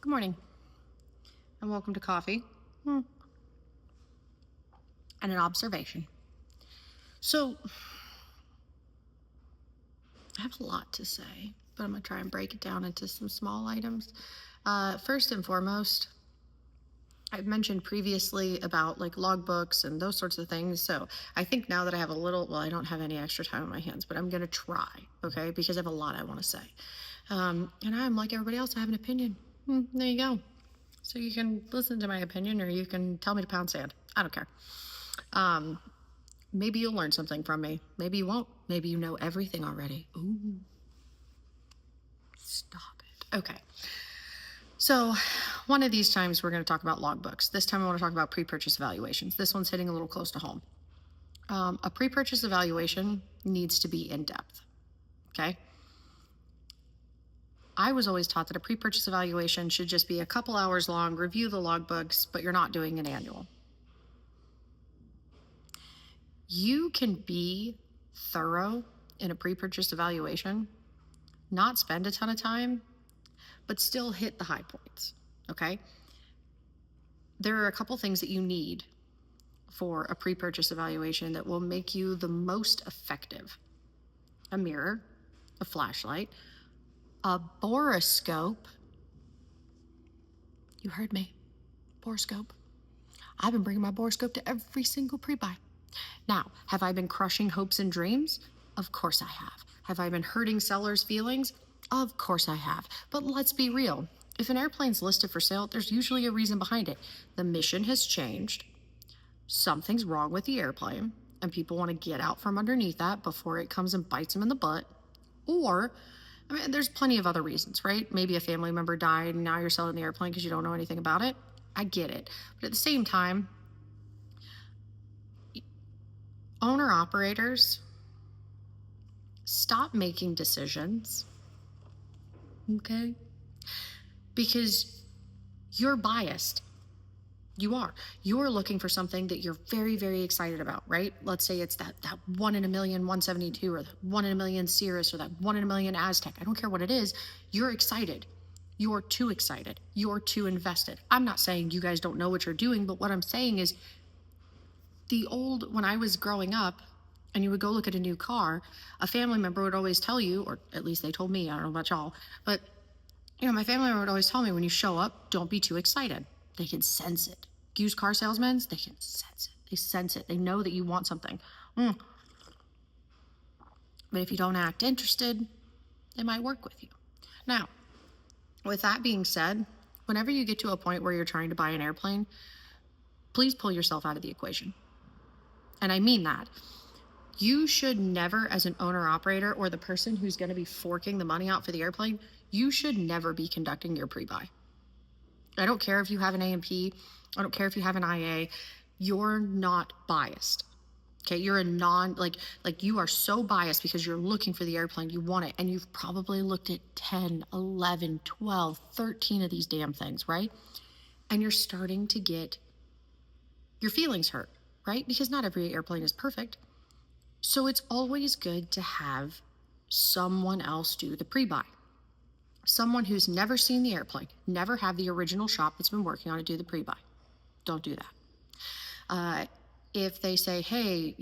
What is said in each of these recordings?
Good morning, and welcome to coffee and an observation. So, I have a lot to say, but I'm going to try and break it down into some small items. First and foremost, I've mentioned previously about like logbooks and those sorts of things. So, I think now that I have I don't have any extra time on my hands, but I'm going to try, okay, because I have a lot I want to say. And I'm like everybody else, I have an opinion. There you go. So, you can listen to my opinion or you can tell me to pound sand. I don't care. Maybe you'll learn something from me. Maybe you won't. Maybe you know everything already. Ooh, stop it. Okay. So, one of these times we're going to talk about logbooks. This time I want to talk about pre-purchase evaluations. This one's hitting a little close to home. A pre-purchase evaluation needs to be in depth. Okay. I was always taught that a pre-purchase evaluation should just be a couple hours long, review the logbooks, but you're not doing an annual. You can be thorough in a pre-purchase evaluation, not spend a ton of time, but still hit the high points, okay? There are a couple things that you need for a pre-purchase evaluation that will make you the most effective. A mirror, a flashlight, a borescope. You heard me, borescope. I've been bringing my borescope to every single pre-buy. Now, have I been crushing hopes and dreams? Of course I have. Have I been hurting sellers' feelings? Of course I have. But let's be real. If an airplane's listed for sale, there's usually a reason behind it. The mission has changed. Something's wrong with the airplane, and people want to get out from underneath that before it comes and bites them in the butt. Or, there's plenty of other reasons, right? Maybe a family member died and now you're selling the airplane because you don't know anything about it. I get it. But at the same time, owner-operators, stop making decisions, okay? Because you're biased. You are. You're looking for something that you're very, very excited about, right? Let's say it's that 1 in a million 172 or that 1 in a million Cirrus or that 1 in a million Aztec. I don't care what it is. You're excited. You're too excited. You're too invested. I'm not saying you guys don't know what you're doing, but what I'm saying is when I was growing up and you would go look at a new car, a family member would always tell you, or at least they told me, I don't know about y'all, but my family member would always tell me when you show up, don't be too excited. They can sense it. Used car salesmen, they can sense it. They sense it. They know that you want something. But if you don't act interested, they might work with you. Now, with that being said, whenever you get to a point where you're trying to buy an airplane, please pull yourself out of the equation. And I mean that. You should never, as an owner-operator or the person who's going to be forking the money out for the airplane, you should never be conducting your pre-buy. I don't care if you have an A&P. I don't care if you have an IA. You're not biased. Okay, you're a you are so biased because you're looking for the airplane, you want it, and you've probably looked at 10, 11, 12, 13 of these damn things, right? And you're starting to get your feelings hurt, right? Because not every airplane is perfect. So it's always good to have someone else do the pre-buy. Someone who's never seen the airplane, never have the original shop that's been working on it do the pre-buy. Don't do that. If they say, hey,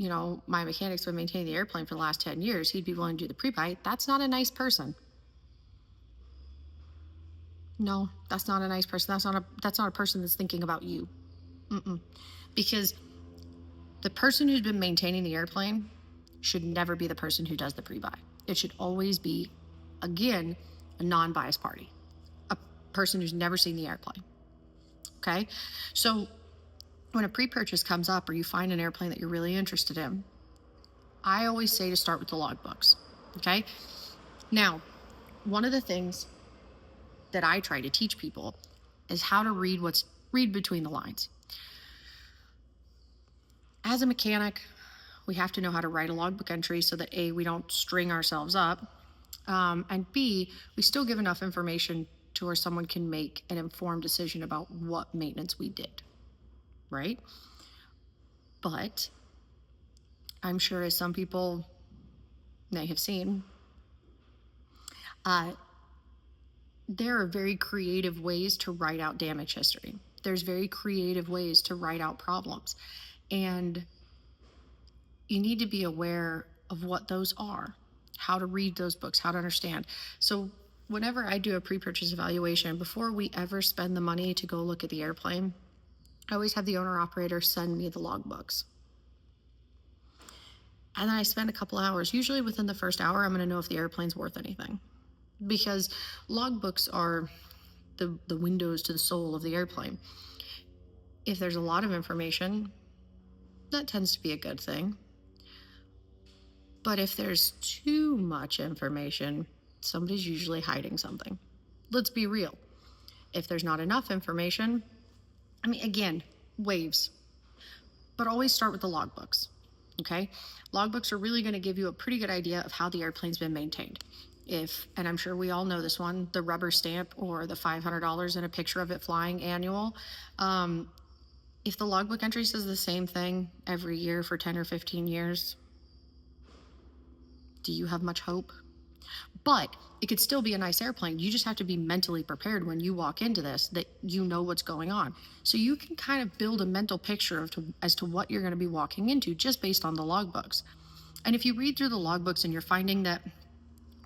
my mechanic's been maintaining the airplane for the last 10 years, he'd be willing to do the pre-buy. That's not a nice person. No, that's not a nice person. That's not a person that's thinking about you. Because the person who's been maintaining the airplane should never be the person who does the pre-buy. It should always be, again, a non-biased party, a person who's never seen the airplane. Okay? So when a pre-purchase comes up or you find an airplane that you're really interested in, I always say to start with the logbooks. Okay? Now, one of the things that I try to teach people is how to read between the lines. As a mechanic, we have to know how to write a logbook entry so that A, we don't string ourselves up, and B, we still give enough information to where someone can make an informed decision about what maintenance we did, right? But I'm sure, as some people may have seen, there are very creative ways to write out damage history. There's very creative ways to write out problems. And you need to be aware of what those are, how to read those books, how to understand. So whenever I do a pre-purchase evaluation, before we ever spend the money to go look at the airplane, I always have the owner-operator send me the logbooks. And then I spend a couple hours, usually within the first hour, I'm going to know if the airplane's worth anything. Because logbooks are the windows to the soul of the airplane. If there's a lot of information, that tends to be a good thing. But if there's too much information, somebody's usually hiding something. Let's be real. If there's not enough information, I mean, again, waves. But always start with the logbooks, okay? Logbooks are really going to give you a pretty good idea of how the airplane's been maintained. And I'm sure we all know this one, the rubber stamp or the $500 and a picture of it flying annual. If the logbook entry says the same thing every year for 10 or 15 years, do you have much hope? But it could still be a nice airplane. You just have to be mentally prepared when you walk into this, that you know what's going on. So you can kind of build a mental picture as to what you're going to be walking into just based on the logbooks. And if you read through the logbooks and you're finding that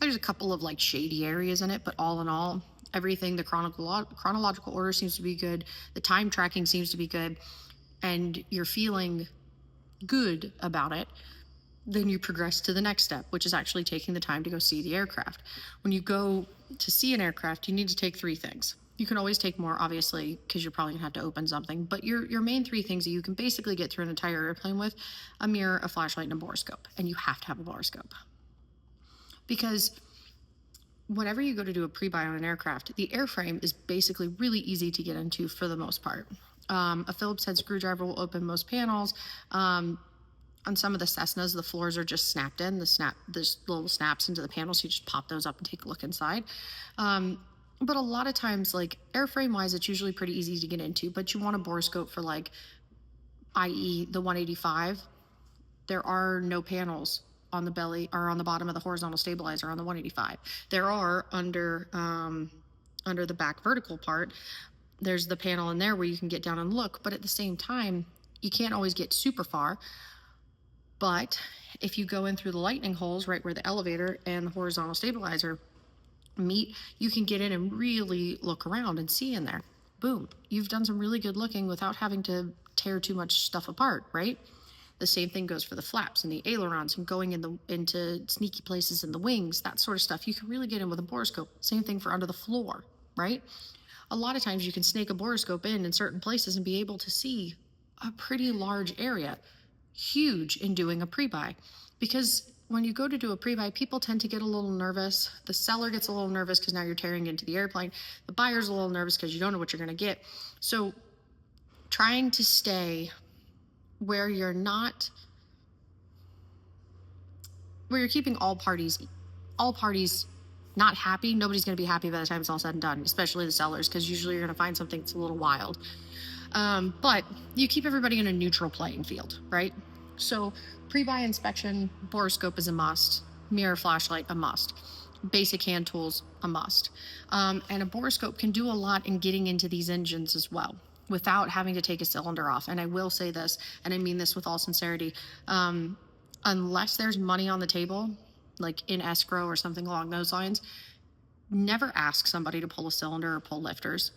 there's a couple of like shady areas in it, but all in all, everything, the chronological order seems to be good, the time tracking seems to be good, and you're feeling good about it, then you progress to the next step, which is actually taking the time to go see the aircraft. When you go to see an aircraft, you need to take 3 things. You can always take more, obviously, because you're probably gonna have to open something, but your main 3 things that you can basically get through an entire airplane with: a mirror, a flashlight, and a borescope. And you have to have a borescope. Because whenever you go to do a pre-buy on an aircraft, the airframe is basically really easy to get into for the most part. A Phillips head screwdriver will open most panels. On some of the Cessnas, the floors are just snapped in. There's little snaps into the panels, so you just pop those up and take a look inside. But a lot of times, like airframe-wise, it's usually pretty easy to get into, but you want a borescope for like, i.e. the 185. There are no panels on the belly or on the bottom of the horizontal stabilizer on the 185. There are under the back vertical part. There's the panel in there where you can get down and look, but at the same time, you can't always get super far. But if you go in through the lightning holes, right where the elevator and the horizontal stabilizer meet, you can get in and really look around and see in there. Boom, you've done some really good looking without having to tear too much stuff apart, right? The same thing goes for the flaps and the ailerons and going into sneaky places in the wings, that sort of stuff. You can really get in with a borescope. Same thing for under the floor, right? A lot of times you can snake a borescope in certain places and be able to see a pretty large area. Huge in doing a pre-buy, because when you go to do a pre-buy, people tend to get a little nervous. The seller gets a little nervous because now you're tearing into the airplane. The buyer's a little nervous because you don't know what you're going to get. So trying to stay where you're keeping all parties not happy. Nobody's going to be happy by the time it's all said and done, especially the sellers, because usually you're going to find something that's a little wild. But you keep everybody in a neutral playing field, right? So pre-buy inspection, borescope is a must. Mirror, flashlight, a must. Basic hand tools, a must. And a borescope can do a lot in getting into these engines as well, without having to take a cylinder off. And I will say this, and I mean this with all sincerity, unless there's money on the table, like in escrow or something along those lines, never ask somebody to pull a cylinder or pull lifters.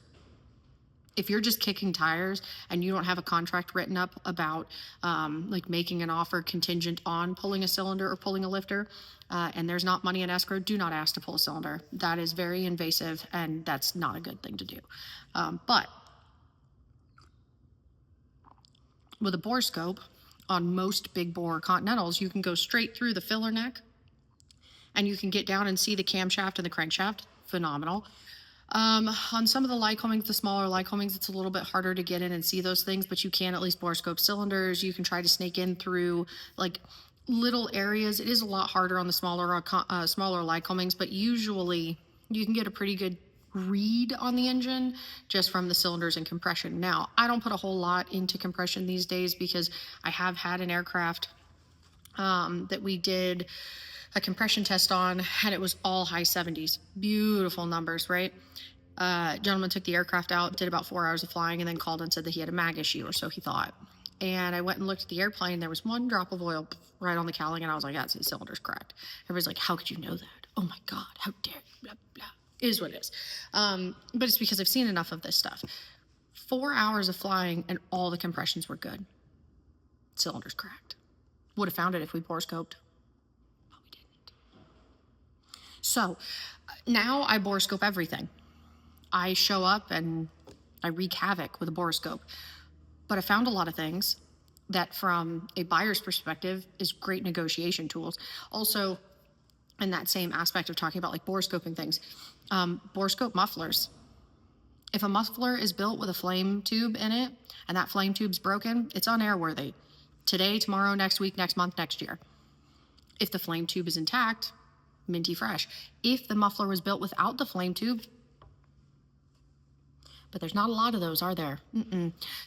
If you're just kicking tires and you don't have a contract written up about like making an offer contingent on pulling a cylinder or pulling a lifter, and there's not money in escrow, do not ask to pull a cylinder. That is very invasive, and that's not a good thing to do. But with a borescope, on most big bore Continentals, you can go straight through the filler neck and you can get down and see the camshaft and the crankshaft. Phenomenal. On some of the Lycomings, the smaller Lycomings, it's a little bit harder to get in and see those things, but you can at least borescope cylinders. You can try to snake in through like little areas. It is a lot harder on the smaller Lycomings, but usually you can get a pretty good read on the engine just from the cylinders and compression. Now, I don't put a whole lot into compression these days because I have had an aircraft that we did a compression test on, and it was all high 70s. Beautiful numbers, right? Gentleman took the aircraft out, did about 4 hours of flying, and then called and said that he had a mag issue, or so he thought. And I went and looked at the airplane. There was one drop of oil right on the cowling, and I was like, that's the cylinder's cracked. Everybody's like, how could you know that? Oh my God, how dare you, blah, blah. It is what it is. But it's because I've seen enough of this stuff. 4 hours of flying, and all the compressions were good. Cylinder's cracked. Would have found it if we borescoped, but we didn't. So now I borescope everything. I show up and I wreak havoc with a borescope. But I found a lot of things that from a buyer's perspective is great negotiation tools. Also, in that same aspect of talking about like borescoping things, borescope mufflers. If a muffler is built with a flame tube in it and that flame tube's broken, it's unairworthy. Today, tomorrow, next week, next month, next year. If the flame tube is intact, minty fresh. If the muffler was built without the flame tube, but there's not a lot of those, are there?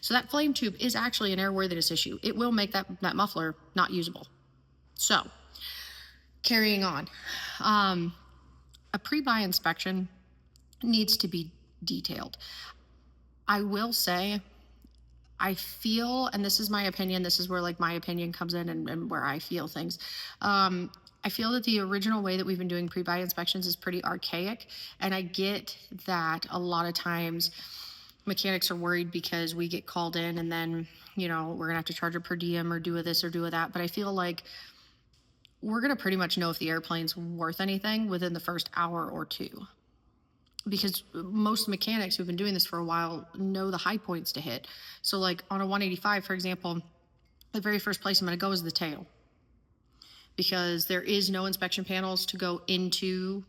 So that flame tube is actually an airworthiness issue. It will make that muffler not usable. So, carrying on. A pre-buy inspection needs to be detailed. I will say, I feel, and this is my opinion, this is where like my opinion comes in and where I feel things. I feel that the original way that we've been doing pre-buy inspections is pretty archaic, and I get that a lot of times mechanics are worried because we get called in and then, you know, we're gonna have to charge a per diem or do a this or do a that, but I feel like we're gonna pretty much know if the airplane's worth anything within the first hour or two. Because most mechanics who've been doing this for a while know the high points to hit. So like on a 185, for example, the very first place I'm gonna go is the tail. Because there is no inspection panels to go into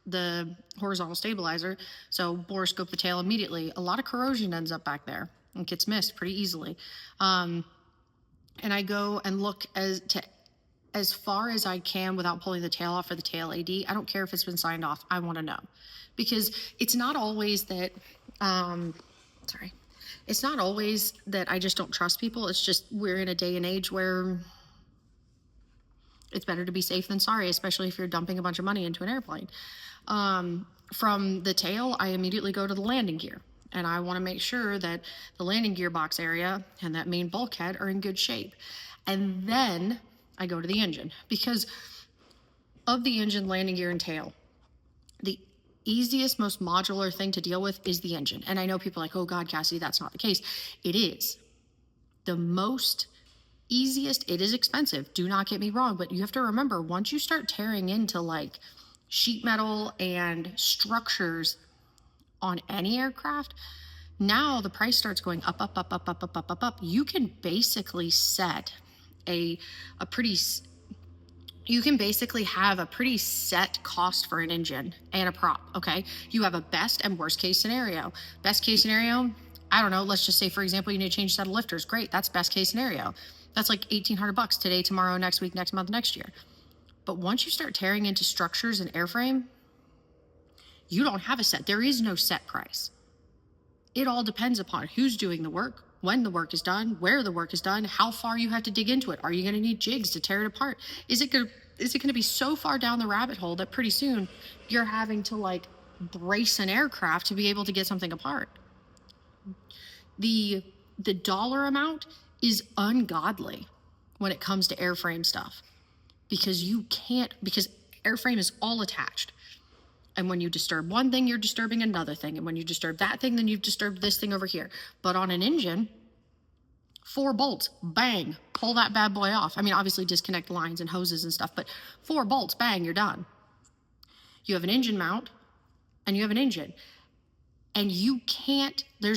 the horizontal stabilizer. So borescope the tail immediately. A lot of corrosion ends up back there and gets missed pretty easily. And I go and look as far as I can without pulling the tail off for the tail AD. I don't care if it's been signed off. I want to know. Because it's not always that, it's not always that I just don't trust people. It's just we're in a day and age where it's better to be safe than sorry, especially if you're dumping a bunch of money into an airplane. From the tail, I immediately go to the landing gear. And I want to make sure that the landing gear box area and that main bulkhead are in good shape. And then I go to the engine. Because of the engine, landing gear, and tail, the easiest, most modular thing to deal with is the engine. And I know people are like, oh God, Cassidy, that's not the case. It is. The most easiest, it is expensive, do not get me wrong, but you have to remember, once you start tearing into like sheet metal and structures on any aircraft, now the price starts going up, up, up, up, up, up, up, up, up. You can basically set you can basically have a pretty set cost for an engine and a prop, okay? You have a best and worst case scenario. Best case scenario, I don't know, let's just say, for example, you need to change a set of lifters. Great, that's best case scenario. That's like $1,800 today, tomorrow, next week, next month, next year. But once you start tearing into structures and airframe, you don't have a set. There is no set price. It all depends upon who's doing the work, when the work is done, where the work is done, how far you have to dig into it. Are you going to need jigs to tear it apart? Is it going to be so far down the rabbit hole that pretty soon you're having to like brace an aircraft to be able to get something apart? The dollar amount is ungodly when it comes to airframe stuff, because airframe is all attached. And when you disturb one thing, you're disturbing another thing. And when you disturb that thing, then you've disturbed this thing over here. But on an engine, 4 bolts, bang, pull that bad boy off. I mean, obviously disconnect lines and hoses and stuff, but 4 bolts, bang, you're done. You have an engine mount and you have an engine. And you can't, there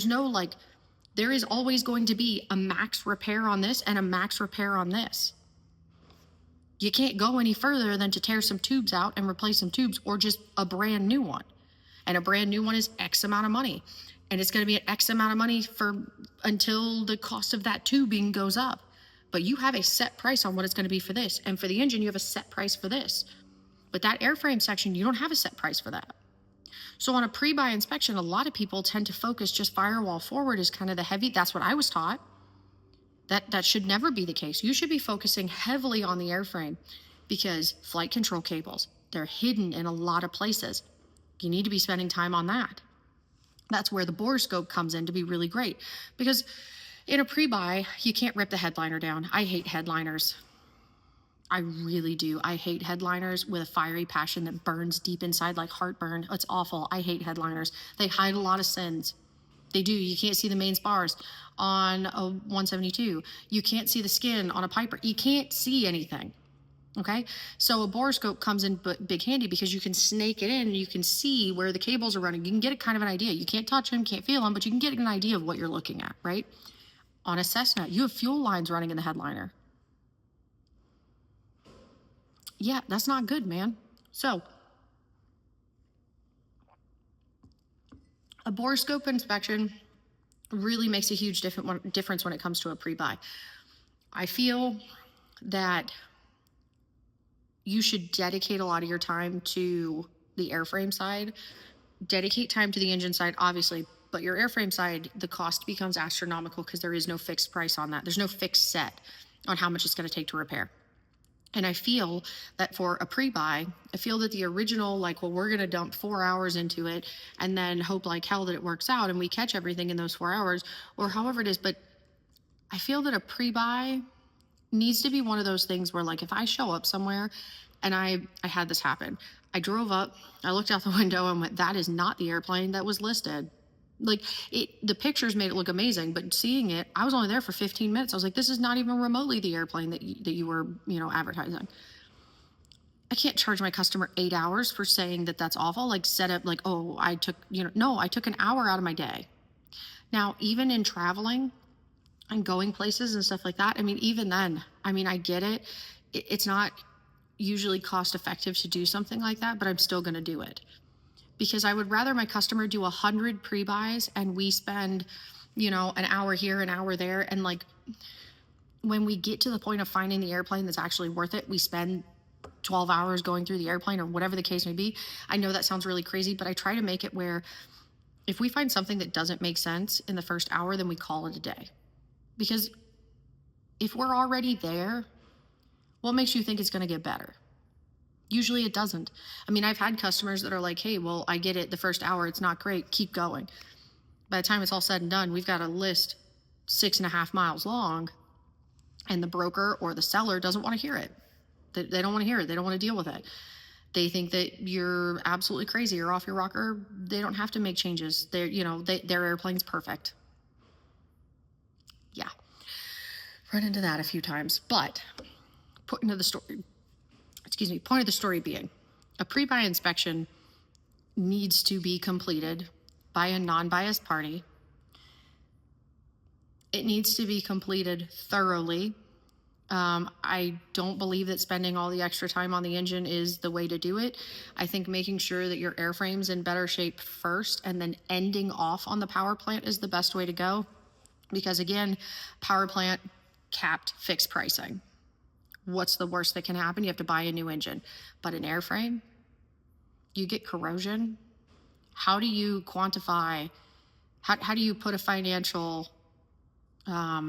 is always going to be a max repair on this and a max repair on this. You can't go any further than to tear some tubes out and replace some tubes, or just a brand new one. And a brand new one is X amount of money. And it's going to be an X amount of money until the cost of that tubing goes up. But you have a set price on what it's going to be for this. And for the engine, you have a set price for this. But that airframe section, you don't have a set price for that. So on a pre-buy inspection, a lot of people tend to focus just firewall forward as kind of the heavy. That's what I was taught. That should never be the case. You should be focusing heavily on the airframe, because flight control cables, they're hidden in a lot of places. You need to be spending time on that. That's where the borescope comes in to be really great, because in a pre-buy, you can't rip the headliner down. I hate headliners. I really do. I hate headliners with a fiery passion that burns deep inside like heartburn. It's awful. I hate headliners. They hide a lot of sins. They do. You can't see the main spars on a 172. You can't see the skin on a Piper. You can't see anything. Okay, so a borescope comes in big handy because you can snake it in and you can see where the cables are running. You can get a kind of an idea. You can't touch them, can't feel them, but you can get an idea of what you're looking at, right? On a Cessna, you have fuel lines running in the headliner. Yeah, that's not good, man. So a borescope inspection really makes a huge difference when it comes to a pre-buy. I feel that you should dedicate a lot of your time to the airframe side. Dedicate time to the engine side, obviously, but your airframe side, the cost becomes astronomical because there is no fixed price on that. There's no fixed set on how much it's going to take to repair. And I feel that for a pre-buy, I feel that the original, like, well, we're going to dump 4 hours into it and then hope like hell that it works out and we catch everything in those 4 hours, or however it is. But I feel that a pre-buy needs to be one of those things where, like, if I show up somewhere, and I had this happen. I drove up, I looked out the window and went, that is not the airplane that was listed. Like, the pictures made it look amazing, but seeing it, I was only there for 15 minutes. I was like, this is not even remotely the airplane that you were, advertising. I can't charge my customer 8 hours for saying that that's awful. Like, set up like, oh, I took an hour out of my day. Now, even in traveling and going places and stuff like that, I mean, even then, I mean, I get it. It's not usually cost effective to do something like that, but I'm still going to do it because I would rather my customer do 100 pre-buys and we spend, an hour here, an hour there. And like, when we get to the point of finding the airplane that's actually worth it, we spend 12 hours going through the airplane or whatever the case may be. I know that sounds really crazy, but I try to make it where if we find something that doesn't make sense in the first hour, then we call it a day. Because if we're already there, what makes you think it's going to get better? Usually it doesn't. I mean, I've had customers that are like, hey, well, I get it. The first hour, it's not great. Keep going. By the time it's all said and done, we've got a list 6.5 miles long, and the broker or the seller doesn't want to hear it. They don't want to hear it. They don't want to deal with it. They think that you're absolutely crazy or off your rocker. They don't have to make changes. Their airplane's perfect. Yeah. Run into that a few times, but point of the story being, a pre-buy inspection needs to be completed by a non-biased party. It needs to be completed thoroughly. I don't believe that spending all the extra time on the engine is the way to do it. I think making sure that your airframe's in better shape first and then ending off on the power plant is the best way to go. Because again, power plant, capped, fixed pricing. What's the worst that can happen? You have to buy a new engine. But an airframe, you get corrosion. How do you quantify, how do you put a financial, how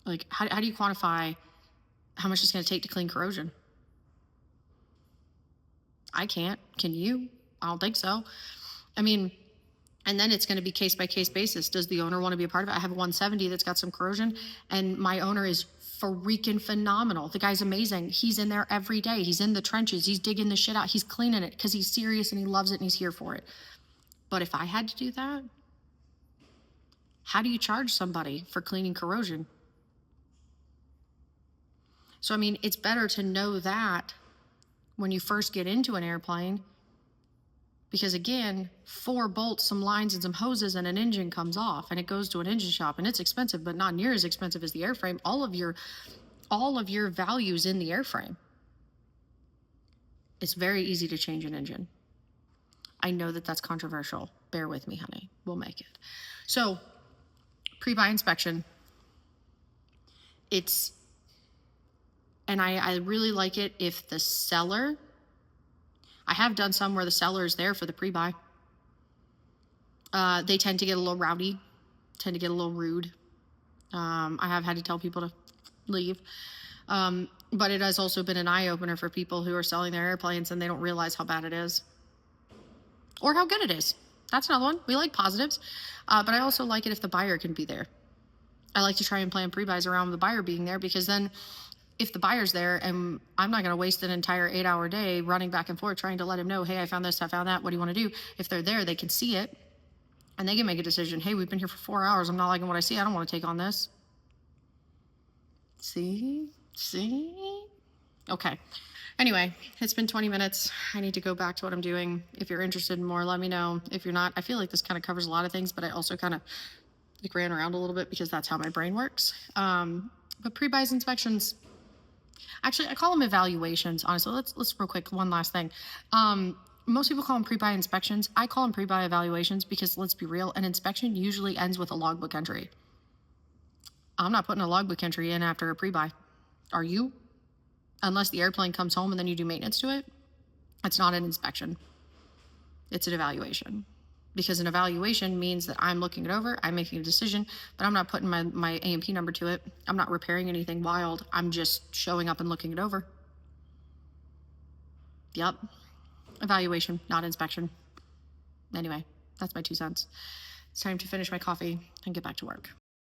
do you quantify how much it's going to take to clean corrosion? I can't. Can you? I don't think so. I mean, and then it's going to be case by case basis. Does the owner want to be a part of it? I have a 170 that's got some corrosion, and my owner is freaking phenomenal. The guy's amazing. He's in there every day. He's in the trenches. He's digging the shit out. He's cleaning it because he's serious and he loves it and he's here for it. But if I had to do that, how do you charge somebody for cleaning corrosion? So, I mean, it's better to know that when you first get into an airplane, because again, 4 bolts, some lines and some hoses and an engine comes off and it goes to an engine shop and it's expensive, but not near as expensive as the airframe. All of your values in the airframe. It's very easy to change an engine. I know that that's controversial. Bear with me, honey. We'll make it. So, pre-buy inspection. And I really like it if the seller, I have done some where the seller is there for the pre-buy. They tend to get a little rowdy, tend to get a little rude. I have had to tell people to leave. But it has also been an eye-opener for people who are selling their airplanes and they don't realize how bad it is or how good it is. That's another one. We like positives, but I also like it if the buyer can be there. I like to try and plan pre-buys around the buyer being there, because then if the buyer's there, and I'm not going to waste an entire 8-hour day running back and forth trying to let him know, hey, I found this, I found that, what do you want to do? If they're there, they can see it and they can make a decision. Hey, we've been here for 4 hours. I'm not liking what I see. I don't want to take on this. See? Okay. Anyway, it's been 20 minutes. I need to go back to what I'm doing. If you're interested in more, let me know. If you're not, I feel like this kind of covers a lot of things, but I also kind of ran around a little bit because that's how my brain works. But pre-buys, inspections, actually, I call them evaluations, honestly. Let's real quick, one last thing. Most people call them pre-buy inspections. I call them pre-buy evaluations because, let's be real, an inspection usually ends with a logbook entry. I'm not putting a logbook entry in after a pre-buy. Are you? Unless the airplane comes home and then you do maintenance to it. It's not an inspection. It's an evaluation. Because an evaluation means that I'm looking it over, I'm making a decision, but I'm not putting my A&P number to it. I'm not repairing anything wild. I'm just showing up and looking it over. Yep. Evaluation, not inspection. Anyway, that's my 2 cents. It's time to finish my coffee and get back to work.